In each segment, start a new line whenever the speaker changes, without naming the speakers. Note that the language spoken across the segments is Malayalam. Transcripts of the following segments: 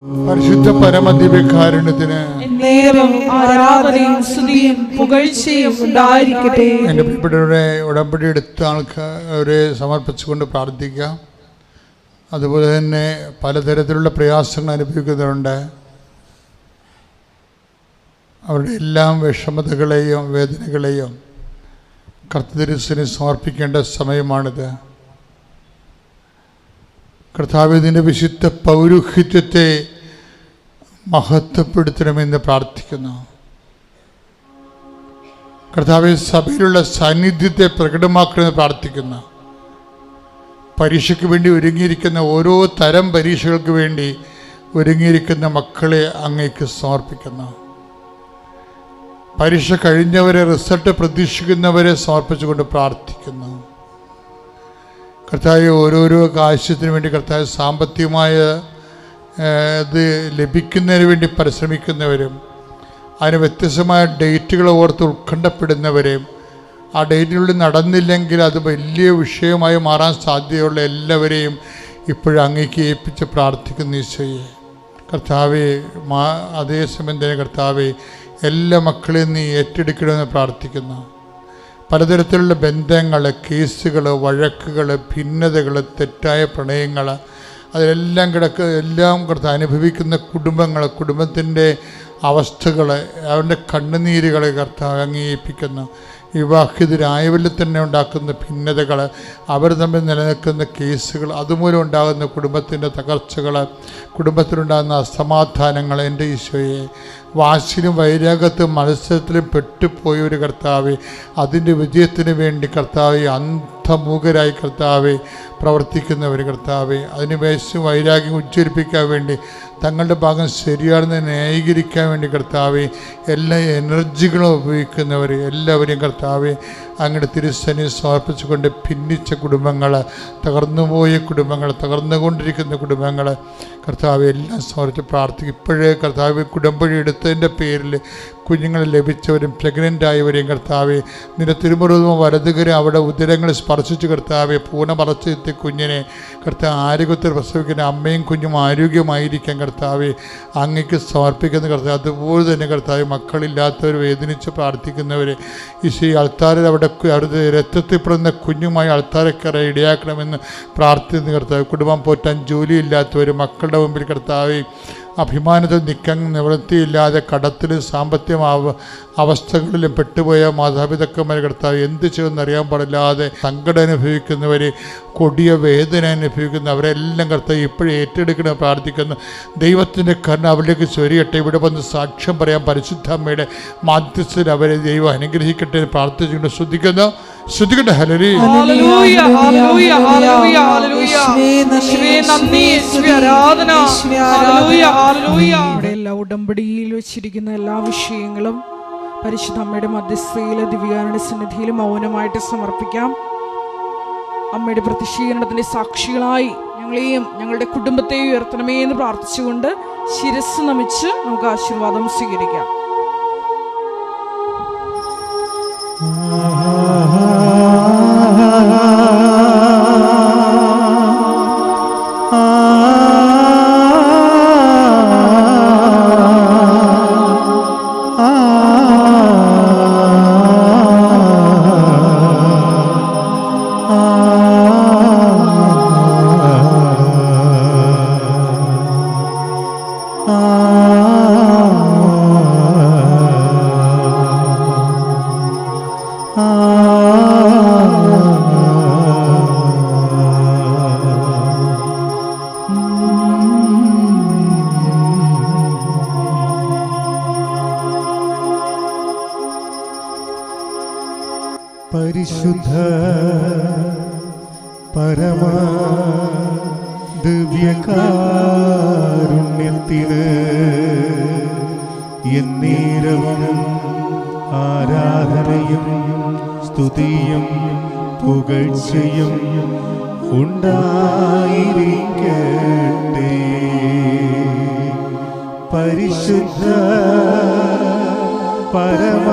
പരിശുദ്ധ പരമദിവ്യകാരുണ്യത്തിന്
ആരാധനയും സ്തുതിയും പുകഴ്ചയും ഉണ്ടായിരിക്കട്ടെ.
എൻ്റെ പ്രിയപ്പെട്ടവരെ, ഉടമ്പടി എടുത്ത ആൾക്കാരെ സമർപ്പിച്ചുകൊണ്ട് പ്രാർത്ഥിക്കാം. അതുപോലെ തന്നെ പലതരത്തിലുള്ള പ്രയാസങ്ങൾ അനുഭവിക്കുന്നവരുണ്ട്. അവരുടെ എല്ലാം വിഷമതകളെയും വേദനകളെയും കർത്തൃദിവസത്തിന് സമർപ്പിക്കേണ്ട സമയമാണിത്. കർത്താവിൻ്റെ വിശുദ്ധ പൗരോഹിത്യത്തെ മഹത്വപ്പെടുത്തണമെന്ന് പ്രാർത്ഥിക്കുന്നു. കർത്താവ് സഭയിലുള്ള സാന്നിധ്യത്തെ പ്രകടമാക്കണമെന്ന് പ്രാർത്ഥിക്കുന്നു. പരീക്ഷയ്ക്ക് വേണ്ടി ഒരുങ്ങിയിരിക്കുന്ന ഓരോ തരം പരീക്ഷകൾക്ക് വേണ്ടി ഒരുങ്ങിയിരിക്കുന്ന മക്കളെ അങ്ങേക്ക് സമർപ്പിക്കുന്നു. പരീക്ഷ കഴിഞ്ഞവരെ, റിസൾട്ട് പ്രതീക്ഷിക്കുന്നവരെ സമർപ്പിച്ചുകൊണ്ട് പ്രാർത്ഥിക്കുന്നു. കർത്താവ് ഓരോരോ ആവശ്യത്തിന് വേണ്ടി കർത്താവ് സാമ്പത്തികമായ ഇത് ലഭിക്കുന്നതിന് വേണ്ടി പരിശ്രമിക്കുന്നവരും അതിന് വ്യത്യസ്തമായ ഡേറ്റുകൾ ഓർത്ത് ഉത്കണ്ഠപ്പെടുന്നവരെയും ആ ഡേറ്റിനുള്ളിൽ നടന്നില്ലെങ്കിൽ അത് വലിയ വിഷയമായി മാറാൻ സാധ്യതയുള്ള എല്ലാവരെയും ഇപ്പോഴും അങ്ങേക്ക് ഏൽപ്പിച്ച് പ്രാർത്ഥിക്കുന്ന ഈശോയെ കർത്താവെ, അതേസമയം തന്നെ കർത്താവെ, എല്ലാ മക്കളെയും നീ ഏറ്റെടുക്കണമെന്ന് പ്രാർത്ഥിക്കുന്നു. പലതരത്തിലുള്ള ബന്ധങ്ങൾ, കേസുകൾ, വഴക്കുകൾ, ഭിന്നതകൾ, തെറ്റായ പ്രണയങ്ങൾ, അതിലെല്ലാം എല്ലാം കർത്താവ് അനുഭവിക്കുന്ന കുടുംബങ്ങൾ, കുടുംബത്തിൻ്റെ അവസ്ഥകൾ, അവൻ്റെ കണ്ണുനീരുകൾ കർത്താവ് അംഗീകരിപ്പിക്കുന്നു. വിവാഹിതരായവരിൽ തന്നെ ഉണ്ടാക്കുന്ന ഭിന്നതകൾ, അവർ തമ്മിൽ നിലനിൽക്കുന്ന കേസുകൾ, അതുമൂലം ഉണ്ടാകുന്ന കുടുംബത്തിൻ്റെ തകർച്ചകൾ, കുടുംബത്തിലുണ്ടാകുന്ന അസമാധാനങ്ങൾ, എൻ്റെ ഈശോയെ, വാശിയിലും വൈരാഗ്യത്തിലും മത്സരത്തിലും പെട്ടുപോയ ഒരു കർത്താവെ, അതിൻ്റെ വിജയത്തിന് വേണ്ടി കർത്താവെ അന്ധമൂകരായി കർത്താവെ പ്രവർത്തിക്കുന്നവർ കർത്താവെ, അതിന് വേശം വൈരാഗ്യം ഉജ്ജ്വലിപ്പിക്കാൻ വേണ്ടി തങ്ങളുടെ ഭാഗം ശരിയാണെന്ന് ന്യായീകരിക്കാൻ വേണ്ടി കർത്താവെ എല്ലാ എനർജികളും ഉപയോഗിക്കുന്നവർ എല്ലാവരെയും കർത്താവെ അങ്ങയുടെ തിരുസന്നിധിയിൽ സമർപ്പിച്ചുകൊണ്ട് ഭിന്നിച്ച കുടുംബങ്ങൾ, തകർന്നുപോയ കുടുംബങ്ങൾ, തകർന്നുകൊണ്ടിരിക്കുന്ന കുടുംബങ്ങൾ കർത്താവെ എല്ലാം സമർപ്പിച്ച് പ്രാർത്ഥിക്കും. ഇപ്പോഴേ കർത്താവ് ഉടമ്പടി എടുത്തതിൻ്റെ പേരിൽ കുഞ്ഞുങ്ങളെ ലഭിച്ചവരും പ്രഗ്നൻ്റ് ആയവരെയും കർത്താവെ നിന്റെ തിരുമുറുതും വലതുകരും അവിടെ ഉദരങ്ങൾ സ്പർശിച്ച് കർത്താവെ പൂർണ്ണ വളർച്ചയെത്തിയ കുഞ്ഞിനെ കർത്താവ് ആരോഗ്യത്തിൽ പ്രസവിക്കുന്ന അമ്മയും കുഞ്ഞും ആരോഗ്യമായിരിക്കാൻ കർത്താവെ അങ്ങേക്ക് സമർപ്പിക്കുന്ന കർത്താവ്. അതുപോലെ തന്നെ കർത്താവ് മക്കളില്ലാത്തവർ വേദനിച്ച് പ്രാർത്ഥിക്കുന്നവർ ഈശോ അൾത്താരിൽ അവിടെ അവരുടെ രക്തത്തിൽപ്പെടുന്ന കുഞ്ഞുമായി അൾത്താരക്കറ ഇടയാക്കണമെന്ന് പ്രാർത്ഥിക്കുന്ന കർത്താവ്. കുടുംബം പോറ്റാൻ ജോലിയില്ലാത്തവർ, മക്കളുടെ മുമ്പിൽ കർത്താവെ അഭിമാനത്തിൽ നിൽക്കാൻ നിവൃത്തിയില്ലാതെ കടത്തിലും സാമ്പത്തിക അവസ്ഥകളിലും പെട്ടുപോയ മാതാപിതാക്കന്മാർ കർത്താവ് എന്ത് ചെയ്യുമെന്നറിയാൻ പാടില്ലാതെ സങ്കടം അനുഭവിക്കുന്നവർ, കൊടിയ വേദന അനുഭവിക്കുന്ന അവരെല്ലാം കർത്താവ് ഇപ്പോഴും ഏറ്റെടുക്കണം പ്രാർത്ഥിക്കുന്നു. ദൈവത്തിൻ്റെ കരുണ അവരിലേക്ക് ചൊരിയട്ടെ. ഇവിടെ വന്ന് സാക്ഷ്യം പറയാൻ പരിശുദ്ധമ്മയുടെ മാധ്യസ്ഥയിൽ അവരെ ദൈവം അനുഗ്രഹിക്കട്ടെ എന്ന് പ്രാർത്ഥിച്ചുകൊണ്ട് ശ്രദ്ധിക്കുന്നു. ശ്രദ്ധിക്കട്ടെ.
എല്ലാ ഉടമ്പടിയിൽ വെച്ചിരിക്കുന്ന എല്ലാ വിഷയങ്ങളും പരിശുദ്ധ അമ്മയുടെ മധ്യസ്ഥയിലെ ദിവ്യകാരുണ്യ സന്നിധിയിൽ മൗനമായിട്ട് സമർപ്പിക്കാം. അമ്മയുടെ പ്രത്യക്ഷീകരണത്തിന്റെ സാക്ഷികളായി ഞങ്ങളെയും ഞങ്ങളുടെ കുടുംബത്തെയും ഉയർത്തണമേ എന്ന് പ്രാർത്ഥിച്ചുകൊണ്ട് ശിരസ് നമിച്ച് നമുക്ക് ആശീർവാദം സ്വീകരിക്കാം.
പരിശുദ്ധ പരമ ദിവ്യകാരുണ്യത്തിന് എന്നേരവും ആരാധനയും സ്തുതിയും പുകഴ്ചയും ഉണ്ടായിരിക്കട്ടെ. പരിശുദ്ധ പരമ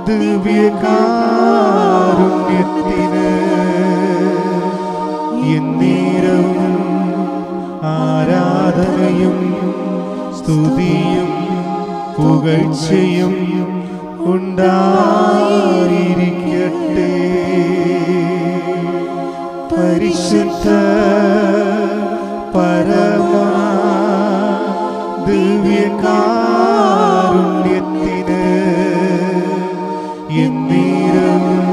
ദിവ്യകാരുണ്യത്തിന് എന്നേരവും ആരാധന ആരാധനയും സ്തുതിയും പുകഴ്ചയും ഉണ്ടായിരിക്കട്ടെ. പരിശുദ്ധ പരമ ദിവ്യകാരുണ്യത്തിന് എന്നേരവും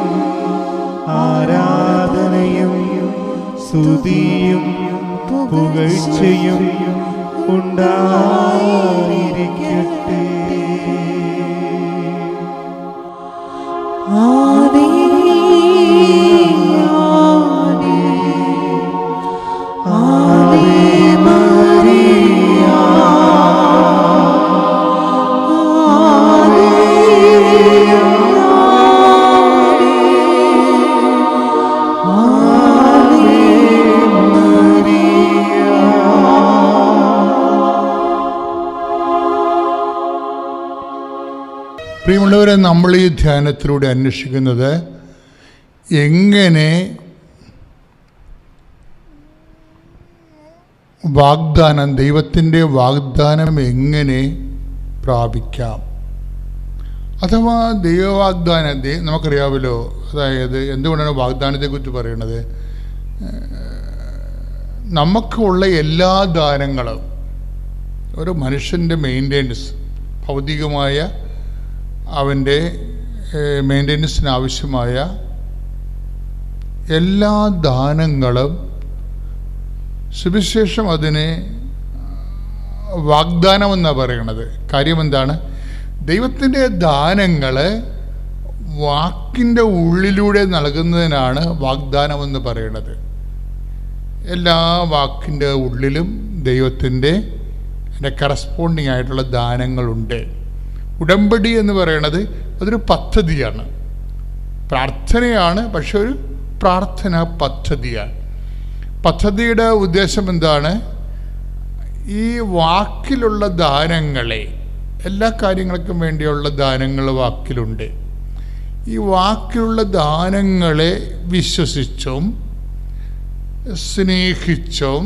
ആരാധനയും സ്തുതിയും പുകഴ്ചയും ഉണ്ടായിരിക്കട്ടെ.
ആവേ ആവേ മരിയ ആവേ ആവേ മരിയ.
പ്രിയമുള്ളവരെ, നമ്മൾ ഈ ധ്യാനത്തിലൂടെ അന്വേഷിക്കുന്നത് എങ്ങനെ വാഗ്ദാനം, ദൈവത്തിൻ്റെ വാഗ്ദാനം എങ്ങനെ പ്രാപിക്കാം, അഥവാ ദൈവവാഗ്ദാനം. നമുക്കറിയാമല്ലോ, അതായത് എന്തുകൊണ്ടാണ് വാഗ്ദാനത്തെക്കുറിച്ച് പറയുന്നത്? നമുക്കുള്ള എല്ലാ ദാനങ്ങളും, ഒരു മനുഷ്യൻ്റെ മെയിൻ്റെനൻസ്, ഭൗതികമായ അവൻ്റെ മെയിൻ്റെനൻസിന് ആവശ്യമായ എല്ലാ ദാനങ്ങളും സുവിശേഷം അതിനെ വാഗ്ദാനമെന്നാണ് പറയണത്. കാര്യം എന്താണ്? ദൈവത്തിൻ്റെ ദാനങ്ങൾ വാക്കിൻ്റെ ഉള്ളിലൂടെ നൽകുന്നതിനാണ് വാഗ്ദാനമെന്ന് പറയുന്നത്. എല്ലാ വാക്കിൻ്റെ ഉള്ളിലും ദൈവത്തിൻ്റെ കറസ്പോണ്ടിങ് ആയിട്ടുള്ള ദാനങ്ങളുണ്ട്. ഉടമ്പടി എന്ന് പറയുന്നത് അതൊരു പദ്ധതിയാണ്, പ്രാർത്ഥനയാണ്, പക്ഷെ ഒരു പ്രാർത്ഥന പദ്ധതിയാണ്. പദ്ധതിയുടെ ഉദ്ദേശം എന്താണ്? ഈ വാക്കിലുള്ള ദാനങ്ങളെ, എല്ലാ കാര്യങ്ങൾക്കും വേണ്ടിയുള്ള ദാനങ്ങൾ വാക്കിലുണ്ട്. ഈ വാക്കിലുള്ള ദാനങ്ങളെ വിശ്വസിച്ചും സ്നേഹിച്ചും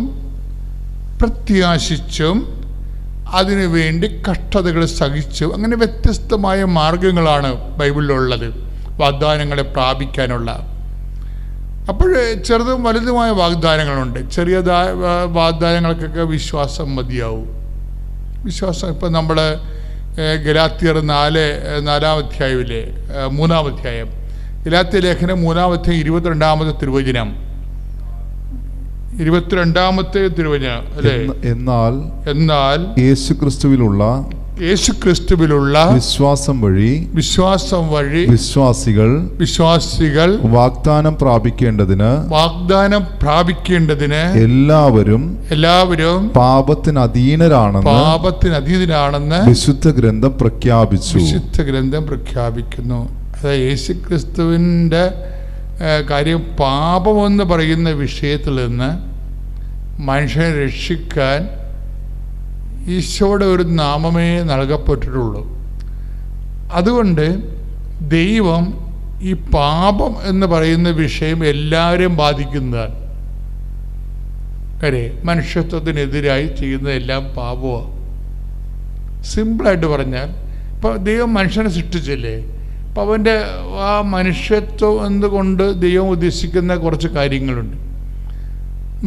പ്രത്യാശിച്ചും അതിനുവേണ്ടി കഷ്ടതകൾ സഹിച്ചു, അങ്ങനെ വ്യത്യസ്തമായ മാർഗങ്ങളാണ് ബൈബിളിലുള്ളത് വാഗ്ദാനങ്ങളെ പ്രാപിക്കാനുള്ള. അപ്പോൾ ചെറുതും വലുതുമായ വാഗ്ദാനങ്ങളുണ്ട്. ചെറിയ വാഗ്ദാനങ്ങൾക്കൊക്കെ വിശ്വാസം മതിയാവും. വിശ്വാസം ഇപ്പം നമ്മൾ ഗലാത്യർ 4-ാം അധ്യായമില്ലേ, 3-ാം അധ്യായം, ഗലാത്യ ലേഖനം 3-ാം അധ്യായം 22-ാമത്തെ തിരുവചനം, 22-ാമത്തെ തിരുവചനം അല്ലേ? എന്നാൽ യേശുക്രിസ്തുവിലുള്ള വിശ്വാസം വഴി വിശ്വാസികൾ വാഗ്ദാനം പ്രാപിക്കേണ്ടതിന് എല്ലാവരും പാപത്തിന് അധീനരാണെന്ന് വിശുദ്ധ ഗ്രന്ഥം പ്രഖ്യാപിക്കുന്നു. അതായത് യേശുക്രിസ്തുവിൻ്റെ കാര്യം, പാപമെന്ന് പറയുന്ന വിഷയത്തിൽ നിന്ന് മനുഷ്യനെ രക്ഷിക്കാൻ ഈശോയുടെ ഒരു നാമമേ നൽകപ്പെട്ടിട്ടുള്ളൂ. അതുകൊണ്ട് ദൈവം ഈ പാപം എന്ന് പറയുന്ന വിഷയം എല്ലാവരെയും ബാധിക്കുന്നതാണ്. കാര്യം മനുഷ്യത്വത്തിനെതിരായി ചെയ്യുന്നതെല്ലാം പാപമാണ്. സിമ്പിളായിട്ട് പറഞ്ഞാൽ, ഇപ്പോൾ ദൈവം മനുഷ്യനെ സൃഷ്ടിച്ചില്ലേ, അപ്പം അവൻ്റെ ആ മനുഷ്യത്വം എന്തുകൊണ്ട് ദൈവം ഉദ്ദേശിക്കുന്ന കുറച്ച് കാര്യങ്ങളുണ്ട്.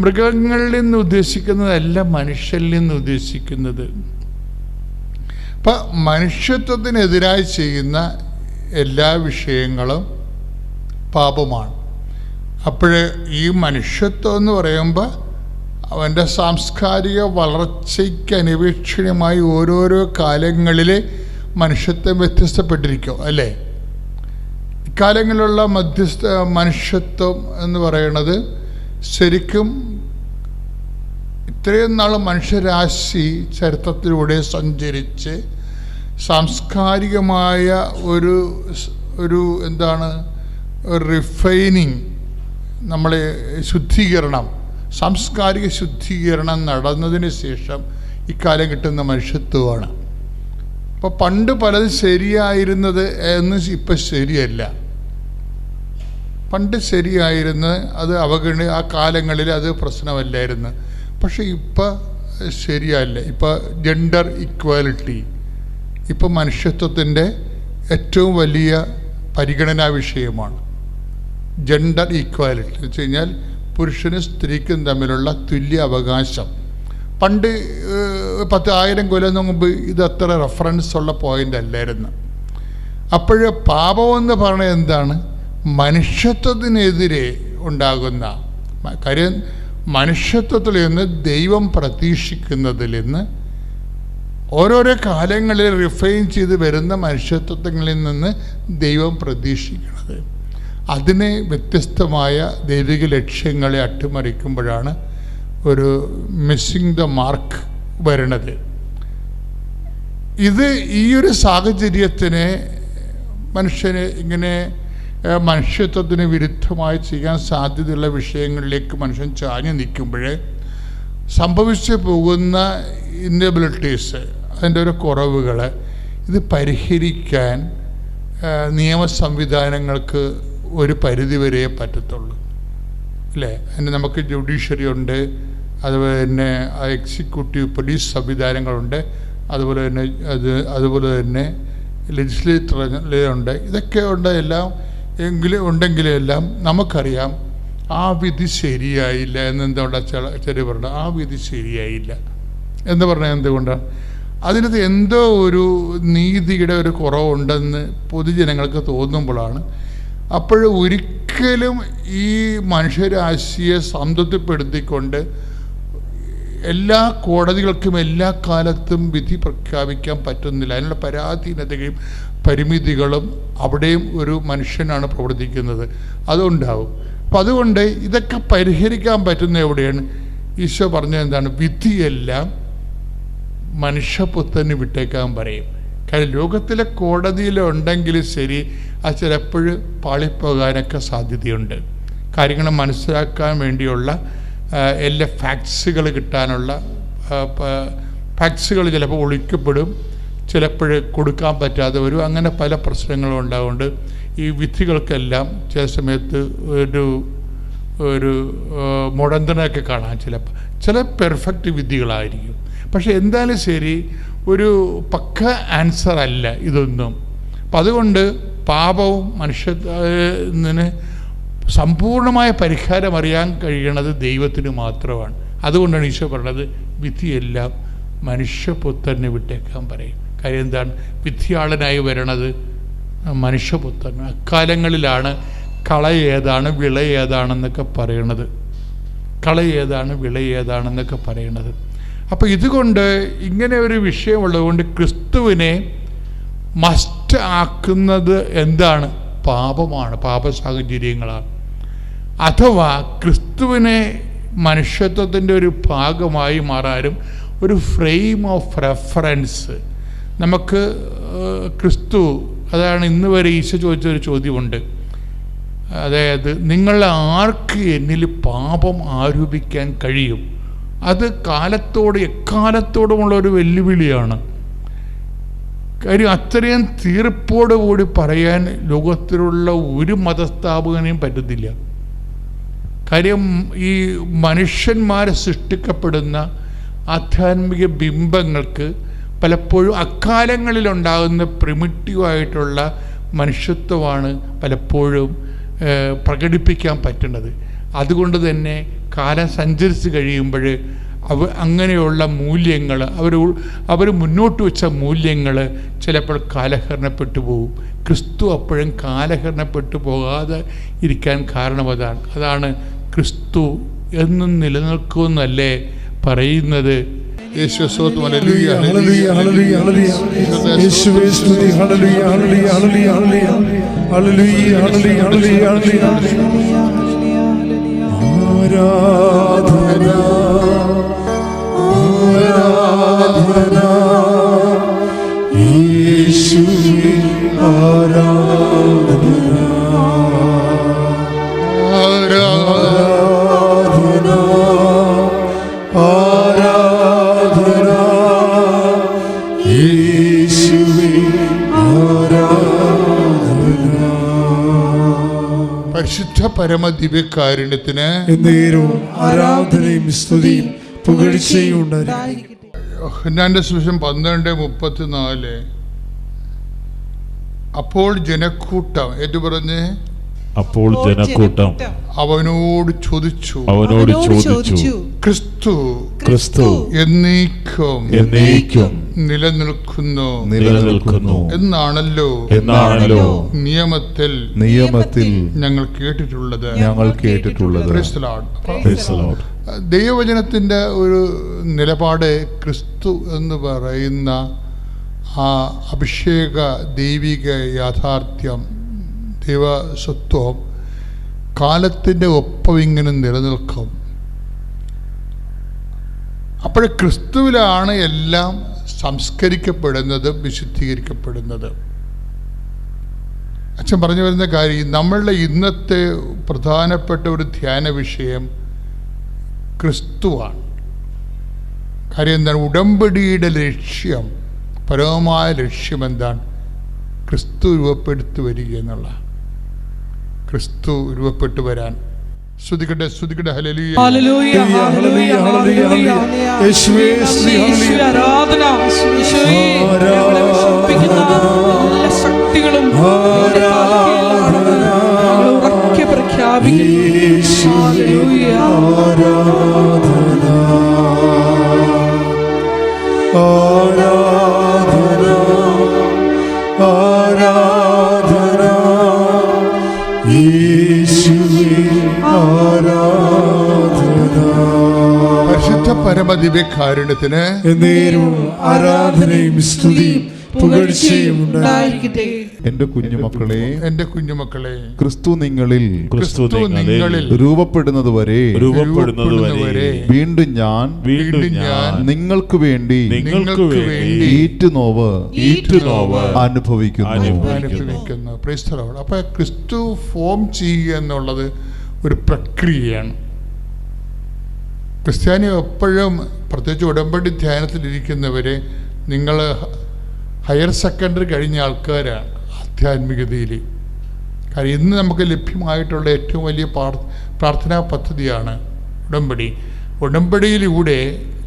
മൃഗങ്ങളിൽ നിന്ന് ഉദ്ദേശിക്കുന്നതല്ല മനുഷ്യരിൽ നിന്ന് ഉദ്ദേശിക്കുന്നത്. അപ്പം മനുഷ്യത്വത്തിനെതിരായി ചെയ്യുന്ന എല്ലാ വിഷയങ്ങളും പാപമാണ്. അപ്പോൾ ഈ മനുഷ്യത്വം എന്ന് പറയുമ്പോൾ അവൻ്റെ സാംസ്കാരിക വളർച്ചയ്ക്ക് അനിരീക്ഷണമായി ഓരോരോ കാലങ്ങളിൽ മനുഷ്യത്വം വ്യത്യസ്തപ്പെട്ടിരിക്കും അല്ലേ? ഇക്കാലങ്ങളിലുള്ള മനുഷ്യത്വം എന്ന് പറയുന്നത് ശരിക്കും ഇത്രയും നാൾ മനുഷ്യരാശി ചരിത്രത്തിലൂടെ സഞ്ചരിച്ച് സാംസ്കാരികമായ ഒരു എന്താണ് റിഫൈനിങ്, നമ്മളെ സാംസ്കാരിക ശുദ്ധീകരണം നടന്നതിന് ശേഷം ഇക്കാലം കിട്ടുന്ന മനുഷ്യത്വമാണ്. അപ്പോൾ പണ്ട് പലത് ശരിയായിരുന്നത് എന്ന് ഇപ്പം ശരിയല്ല. പണ്ട് ശരിയായിരുന്നത് അത് ആ കാലങ്ങളിൽ അത് പ്രശ്നമല്ലായിരുന്നു. പക്ഷെ ഇപ്പം ശരിയല്ല. ഇപ്പോൾ ജെൻഡർ ഇക്വാലിറ്റി ഇപ്പോൾ മനുഷ്യത്വത്തിൻ്റെ ഏറ്റവും വലിയ പരിഗണനാ വിഷയമാണ്. ജെൻഡർ ഈക്വാലിറ്റി എന്ന് വെച്ച് കഴിഞ്ഞാൽ പുരുഷനും സ്ത്രീക്കും തമ്മിലുള്ള തുല്യ അവകാശം. പണ്ട് 10,000 കൊല്ലം മുമ്പ് ഇത് അത്ര റെഫറൻസ് ഉള്ള പോയിൻ്റ് അല്ലായിരുന്നു. അപ്പോൾ പാപമെന്ന് പറയുന്നത് എന്താണ്? മനുഷ്യത്വത്തിനെതിരെ ഉണ്ടാകുന്ന കാര്യം. മനുഷ്യത്വത്തിൽ നിന്ന് ദൈവം പ്രതീക്ഷിക്കുന്നതിൽ നിന്ന് ഓരോരോ കാലങ്ങളിൽ റിഫൈൻ ചെയ്ത് വരുന്ന മനുഷ്യത്വങ്ങളിൽ നിന്ന് ദൈവം പ്രതീക്ഷിക്കുന്നത്, അതിന് വ്യത്യസ്തമായ ദൈവിക ലക്ഷ്യങ്ങളെ അട്ടിമറിക്കുമ്പോഴാണ് ഒരു മിസ്സിങ് ദ മാർക്ക് വരണത്. ഇത് ഈ ഒരു സാഹചര്യത്തിന് മനുഷ്യന് ഇങ്ങനെ മനുഷ്യത്വത്തിന് വിരുദ്ധമായി ചെയ്യാൻ സാധ്യതയുള്ള വിഷയങ്ങളിലേക്ക് മനുഷ്യൻ ചാഞ്ഞു നിൽക്കുമ്പോൾ സംഭവിച്ചു പോകുന്ന ഇന്നബിലിറ്റീസ്, അതിൻ്റെ ഒരു കുറവുകൾ, ഇത് പരിഹരിക്കാൻ നിയമ സംവിധാനങ്ങൾക്ക് ഒരു പരിധിവരെ പറ്റത്തുള്ളൂ, അല്ലേ? അതിന് നമുക്ക് ജുഡീഷ്യറി ഉണ്ട്, അതുപോലെ തന്നെ എക്സിക്യൂട്ടീവ് പോലീസ് സംവിധാനങ്ങളുണ്ട്, അതുപോലെ തന്നെ ലെജിസ്ലേറ്ററുണ്ട്. ഇതൊക്കെ ഉണ്ട്. എല്ലാം ഉണ്ടെങ്കിലും എല്ലാം നമുക്കറിയാം ആ വിധി ശരിയായില്ല എന്നെന്തുകൊണ്ടാണ് ചെറിയ പറഞ്ഞത്? ആ വിധി ശരിയായില്ല എന്ന് പറഞ്ഞാൽ എന്തുകൊണ്ടാണ്? അതിനകത്ത് എന്തോ ഒരു നീതിയുടെ ഒരു കുറവുണ്ടെന്ന് പൊതുജനങ്ങൾക്ക് തോന്നുമ്പോഴാണ്. അപ്പോൾ ഒരിക്കലും ഈ മനുഷ്യരാശിയെ സംതൃപ്തിപ്പെടുത്തിക്കൊണ്ട് എല്ലാ കോടതികൾക്കും എല്ലാ കാലത്തും വിധി പ്രഖ്യാപിക്കാൻ പറ്റുന്നില്ല. അതിനുള്ള പരാധീനതയും പരിമിതികളും അവിടെയും ഒരു മനുഷ്യനാണ് പ്രവർത്തിക്കുന്നത്, അതുണ്ടാവും. അപ്പം അതുകൊണ്ട് ഇതൊക്കെ പരിഹരിക്കാൻ പറ്റുന്ന എവിടെയാണ്? ഈശോ പറഞ്ഞത് എന്താണ്? വിധിയെല്ലാം മനുഷ്യപുത്രന് വിട്ടേക്കാൻ പറയും. കാര്യം ലോകത്തിലെ കോടതിയിലുണ്ടെങ്കിലും ശരി, അത് ചിലപ്പോഴും പാളിപ്പോകാനൊക്കെ സാധ്യതയുണ്ട്. കാര്യങ്ങൾ മനസ്സിലാക്കാൻ വേണ്ടിയുള്ള എല്ലാ ഫാക്ട്സുകൾ കിട്ടാനുള്ള ഫാക്ട്സുകൾ ചിലപ്പോൾ ഒളിക്കപ്പെടും, ചിലപ്പോൾ കൊടുക്കാൻ പറ്റാതെ വരും. അങ്ങനെ പല പ്രശ്നങ്ങളും ഉണ്ടാകുന്നുണ്ട്. ഈ വിധികൾക്കെല്ലാം ചില സമയത്ത് ഒരു മുടന്തനൊക്കെ കാണാൻ ചില പെർഫെക്റ്റ് വിധികളായിരിക്കും. പക്ഷെ എന്തായാലും ശരി, ഒരു പക്ക ആൻസർ അല്ല ഇതൊന്നും. അപ്പം അതുകൊണ്ട് പാപവും മനുഷ്യന് സമ്പൂർണമായ പരിഹാരം അറിയാൻ കഴിയണത് ദൈവത്തിന് മാത്രമാണ്. അതുകൊണ്ടാണ് ഈശോ പറഞ്ഞത് വിധിയെല്ലാം മനുഷ്യപുത്രനെ വിട്ടേക്കാൻ പറയും. കാര്യം എന്താണ്? വിധിയാളനായി വരണത് മനുഷ്യപുത്രൻ. അക്കാലങ്ങളിലാണ് കള ഏതാണ് വിള ഏതാണെന്നൊക്കെ പറയണത്. കള ഏതാണ് വിള ഏതാണെന്നൊക്കെ പറയണത്. അപ്പോൾ ഇതുകൊണ്ട് ഇങ്ങനെ ഒരു വിഷയമുള്ളതുകൊണ്ട് ക്രിസ്തുവിനെ മസ്റ്റ് ആക്കുന്നത് എന്താണ്? പാപമാണ്, പാപ സാഹചര്യങ്ങളാണ്. അഥവാ ക്രിസ്തുവിനെ മനുഷ്യത്വത്തിൻ്റെ ഒരു ഭാഗമായി മാറാനും ഒരു ഫ്രെയിം ഓഫ് റെഫറൻസ് നമുക്ക് ക്രിസ്തു, അതാണ് ഇന്ന് വരെ ഈശോ ചോദിച്ചൊരു ചോദ്യമുണ്ട്. അതായത് നിങ്ങൾ ആർക്ക് എന്നിൽ പാപം ആരോപിക്കാൻ കഴിയും? അത് എക്കാലത്തോടുമുള്ള ഒരു വെല്ലുവിളിയാണ്. കാര്യം അത്രയും തീർപ്പോടുകൂടി പറയാൻ ലോകത്തിലുള്ള ഒരു മതസ്ഥാപകനെയും പറ്റത്തില്ല. കാര്യം ഈ മനുഷ്യന്മാരെ സൃഷ്ടിക്കപ്പെടുന്ന ആധ്യാത്മിക ബിംബങ്ങൾക്ക് പലപ്പോഴും അക്കാലങ്ങളിലുണ്ടാകുന്ന പ്രിമിറ്റീവായിട്ടുള്ള മനുഷ്യത്വമാണ് പലപ്പോഴും പ്രകടിപ്പിക്കാൻ പറ്റുന്നത്. അതുകൊണ്ട് തന്നെ കാലം സഞ്ചരിച്ച് കഴിയുമ്പോൾ അങ്ങനെയുള്ള മൂല്യങ്ങൾ അവർ മുന്നോട്ട് വെച്ച മൂല്യങ്ങൾ ചിലപ്പോൾ കാലഹരണപ്പെട്ടു പോകും. ക്രിസ്തു അപ്പോഴും കാലഹരണപ്പെട്ടു പോകാതെ ഇരിക്കാൻ കാരണം അതാണ് ക്രിസ്തു എന്നും നിലനിൽക്കുമെന്നല്ലേ പറയുന്നത്. പരിശുദ്ധ പരമദിവ്യകാരുണ്യത്തിന്
ആരാധനയും സ്തുതിയും പുകഴ്ചയും ഉണ്ടായിരിക്കട്ടെ.
യോഹന്നാന്റെ സുവിശേഷം 12:34. അപ്പോൾ ജനക്കൂട്ടം ഏറ്റുപറഞ്ഞ്
അപ്പോൾ ജനക്കൂട്ടം
അവനോട് ചോദിച്ചു ക്രിസ്തു എന്നേക്കും നിലനിൽക്കുന്നു എന്നാണല്ലോ നിയമത്തിൽ ഞങ്ങൾ കേട്ടിട്ടുള്ളത്. ദൈവവചനത്തിൻ്റെ ഒരു നിലപാട് ക്രിസ്തു എന്ന് പറയുന്ന ആ അഭിഷേക ദൈവിക യാഥാർത്ഥ്യം ദൈവസത്വം കാലത്തിൻ്റെ ഒപ്പം ഇങ്ങനെ നിലനിൽക്കും. അപ്പോൾ ക്രിസ്തുവിലാണ് എല്ലാം സംസ്കരിക്കപ്പെടുന്നത്, വിശുദ്ധീകരിക്കപ്പെടുന്നത്. അച്ഛൻ പറഞ്ഞു വരുന്ന കാര്യം, നമ്മളുടെ ഇന്നത്തെ പ്രധാനപ്പെട്ട ഒരു ധ്യാന വിഷയം ക്രിസ്തുവാണ്. കാര്യം എന്താണ്? ഉടമ്പടിയുടെ ലക്ഷ്യം, പരമമായ ലക്ഷ്യം എന്താണ്? ക്രിസ്തു രൂപപ്പെടുത്തി വരിക എന്നുള്ള, ക്രിസ്തു രൂപപ്പെട്ടു വരാൻ. സ്തുതിക്കട്ടെ, സ്തുതിക്കട്ടെ. Hallelujah,
hallelujah, hallelujah, hallelujah. യേശുവേ സ്തുതി, ആരാധന. യേശുവേ ഞങ്ങളെ വിശുദ്ധിപ്പിക്കുന്ന എല്ലാ ശക്തികളും ഉറക്കെ പ്രഖ്യാപിക്കുന്നു. ഹല്ലേലൂയ,
പരിശുദ്ധ പരമദിവ്യകാരുണ്യത്തിന്
ആരാധനയും സ്തുതിയും പുകഴ്ചയും ഉണ്ടായിരിക്കട്ടെ.
എന്റെ കുഞ്ഞുമക്കളെ, ക്രിസ്തു നിങ്ങളിൽ രൂപപ്പെടുന്നതുവരെ വീണ്ടും ഞാൻ നിങ്ങൾക്ക് വേണ്ടി ഈറ്റുനോവ് അനുഭവിക്കുന്നു.
അപ്പൊ ക്രിസ്തു ഫോം ചെയ്യുക എന്നുള്ളത് ഒരു പ്രക്രിയയാണ്. ക്രിസ്ത്യാനി എപ്പോഴും, പ്രത്യേകിച്ച് ഉടമ്പടി ധ്യാനത്തിലിരിക്കുന്നവരെ, നിങ്ങൾ ഹയർ സെക്കൻഡറി കഴിഞ്ഞ ആൾക്കാരാണ് ആധ്യാത്മികതയിൽ. കാര്യം ഇന്ന് നമുക്ക് ലഭ്യമായിട്ടുള്ള ഏറ്റവും വലിയ പ്രാർത്ഥനാ പദ്ധതിയാണ് ഉടമ്പടി. ഉടമ്പടിയിലൂടെ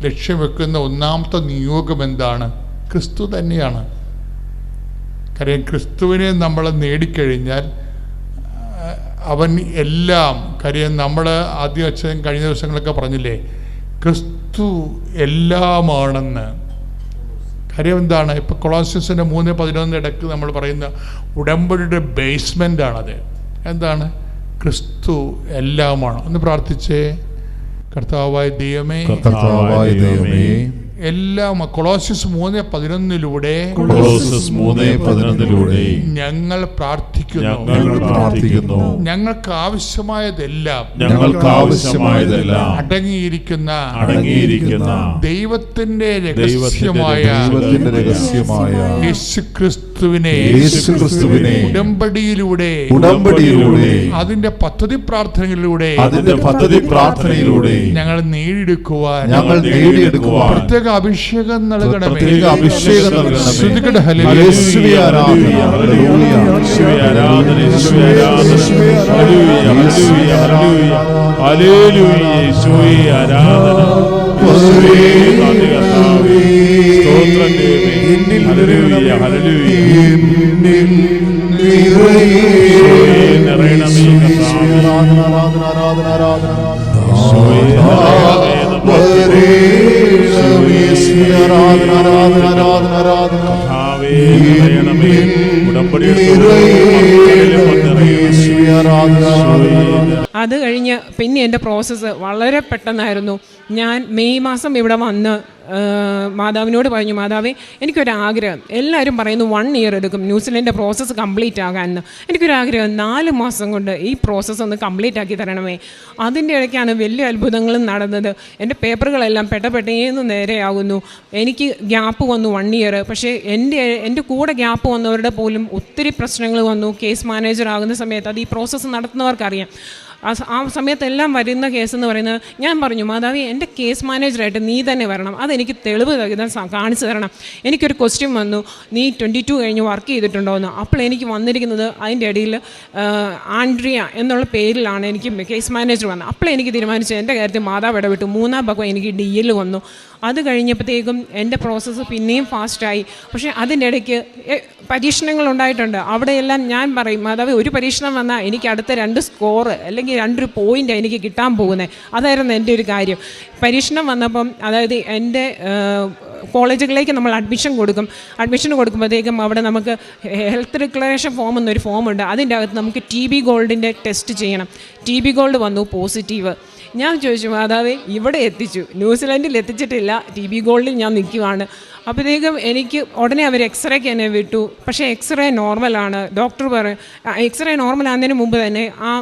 ലക്ഷ്യം വെക്കുന്ന ഒന്നാമത്തെ നിയോഗം എന്താണ്? ക്രിസ്തു തന്നെയാണ്. കാര്യം ക്രിസ്തുവിനെ നമ്മൾ നേടിക്കഴിഞ്ഞാൽ അവൻ എല്ലാം, കാര്യം നമ്മൾ ആദ്യം അച്ഛൻ കഴിഞ്ഞ ദിവസങ്ങളൊക്കെ പറഞ്ഞില്ലേ, ക്രിസ്തു എല്ലാമാണെന്ന്. കാര്യം എന്താണ്? ഇപ്പം കൊളോസ്യസിൻ്റെ 3:11 ഇടയ്ക്ക് നമ്മൾ പറയുന്ന ഉടമ്പടിയുടെ ബേസ്മെൻ്റാണത്. എന്താണ്? ക്രിസ്തു എല്ലാമാണ്. ഒന്ന് പ്രാർത്ഥിച്ചേ. കർത്താവായ ദൈവമേ, എല്ലാം കൊളോസ്യസ് 3:11 ഞങ്ങൾ പ്രാർത്ഥിക്കുന്നു, ഞങ്ങൾക്ക് ആവശ്യമായതെല്ലാം അടങ്ങിയിരിക്കുന്ന ദൈവത്തിന്റെ രഹസ്യമായ യേശുക്രിസ്തുവിനെ ഉടമ്പടിയിലൂടെ അതിന്റെ പദ്ധതി പ്രാർത്ഥനകളിലൂടെ ഞങ്ങൾ നേടിയെടുക്കുവാൻ പ്രത്യേക അഭിഷേകം നൽകണമേ. ശ്രുതികട ഹല്ലേലൂയ,
അത് കഴിഞ്ഞ് പിന്നെ എൻ്റെ പ്രോസസ്സ് വളരെ പെട്ടെന്നായിരുന്നു. ഞാൻ മെയ് മാസം ഇവിടെ വന്ന് മാതാവിനോട് പറഞ്ഞു, മാതാവേ എനിക്കൊരാഗ്രഹം, എല്ലാവരും പറയുന്നു 1 ഇയർ എടുക്കും ന്യൂസിലൻഡിൻ്റെ പ്രോസസ്സ് കംപ്ലീറ്റ് ആകാമെന്ന്. എനിക്കൊരാഗ്രഹം 4 മാസം കൊണ്ട് ഈ പ്രോസസ്സ് ഒന്ന് കംപ്ലീറ്റ് ആക്കി തരണമേ. അതിൻ്റെ ഇടയ്ക്കാണ് വലിയ അത്ഭുതങ്ങളും നടന്നത്. എൻ്റെ പേപ്പറുകളെല്ലാം പെട്ടേന്ന് നേരെയാകുന്നു. എനിക്ക് ഗ്യാപ്പ് വന്നു 1 ഇയർ. പക്ഷേ എൻ്റെ കൂടെ ഗ്യാപ്പ് വന്നവരുടെ പോലും ഒത്തിരി പ്രശ്നങ്ങൾ വന്നു. കേസ് മാനേജർ ആകുന്ന സമയത്ത് അത് ഈ പ്രോസസ്സ് നടത്തുന്നവർക്കറിയാം. ആ സമയത്തെല്ലാം വരുന്ന കേസെന്ന് പറയുന്നത്, ഞാൻ പറഞ്ഞു മാതാവി എൻ്റെ കേസ് മാനേജറായിട്ട് നീ തന്നെ വരണം, അതെനിക്ക് തെളിവ് കാണിച്ചു തരണം. എനിക്കൊരു ക്വസ്റ്റ്യൻ വന്നു, നീ 22 കഴിഞ്ഞ് വർക്ക് ചെയ്തിട്ടുണ്ടോ എന്ന്. അപ്പോൾ എനിക്ക് വന്നിരിക്കുന്നത് അതിൻ്റെ ഇടയിൽ ആൻഡ്രിയ എന്നുള്ള പേരിലാണ് എനിക്ക് കേസ് മാനേജർ വന്നത്. അപ്പോൾ എനിക്ക് തീരുമാനിച്ചു എൻ്റെ കാര്യത്തിൽ മാതാവ് ഇടപെട്ടു. 3-ാം ഭാഗം എനിക്ക് DL വന്നു. അത് കഴിഞ്ഞപ്പോഴത്തേക്കും എൻ്റെ പ്രോസസ്സ് പിന്നെയും ഫാസ്റ്റായി. പക്ഷേ അതിൻ്റെ ഇടയ്ക്ക് പരീക്ഷണങ്ങളുണ്ടായിട്ടുണ്ട്. അവിടെയെല്ലാം ഞാൻ പറയും, മാതാവ് ഒരു പരീക്ഷണം വന്നാൽ എനിക്ക് അടുത്ത 2 സ്കോർ അല്ലെങ്കിൽ 2 പോയിൻ്റ് എനിക്ക് കിട്ടാൻ പോകുന്നത്. അതായിരുന്നു എൻ്റെ ഒരു കാര്യം. പരീക്ഷണം വന്നപ്പം, അതായത് എൻ്റെ കോളേജുകളിലേക്ക് നമ്മൾ അഡ്മിഷൻ കൊടുക്കുമ്പോഴത്തേക്കും അവിടെ നമുക്ക് ഹെൽത്ത് ഡിക്ലറേഷൻ ഫോം എന്നൊരു ഫോമുണ്ട്. അതിൻ്റെ അകത്ത് നമുക്ക് TB ഗോൾഡിൻ്റെ ടെസ്റ്റ് ചെയ്യണം. TB ഗോൾഡ് വന്നു പോസിറ്റീവ്. ഞാൻ ചോദിച്ചു, മാതാവേ ഇവിടെ എത്തിച്ചു, ന്യൂസിലാൻഡിൽ എത്തിച്ചിട്ടില്ല, TB ഗോൾഡിൽ ഞാൻ നിൽക്കുവാണ്. അപ്പോഴത്തേക്കും എനിക്ക് ഉടനെ അവർ എക്സ്റേക്ക് എന്നെ വിട്ടു. പക്ഷേ എക്സ്റേ നോർമലാണ്. ഡോക്ടർ പറയും, എക്സ്റേ നോർമലാകുന്നതിന് മുമ്പ് തന്നെ ആ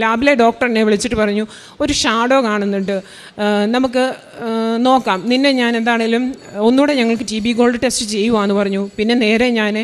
ലാബിലെ ഡോക്ടർ എന്നെ വിളിച്ചിട്ട് പറഞ്ഞു, ഒരു ഷാഡോ കാണുന്നുണ്ട്, നമുക്ക് നോക്കാം, നിന്നെ ഞാൻ എന്താണേലും ഒന്നുകൂടെ ഞങ്ങൾക്ക് TB ഗോൾഡ് ടെസ്റ്റ് ചെയ്യുവാന്ന് പറഞ്ഞു. പിന്നെ നേരെ ഞാൻ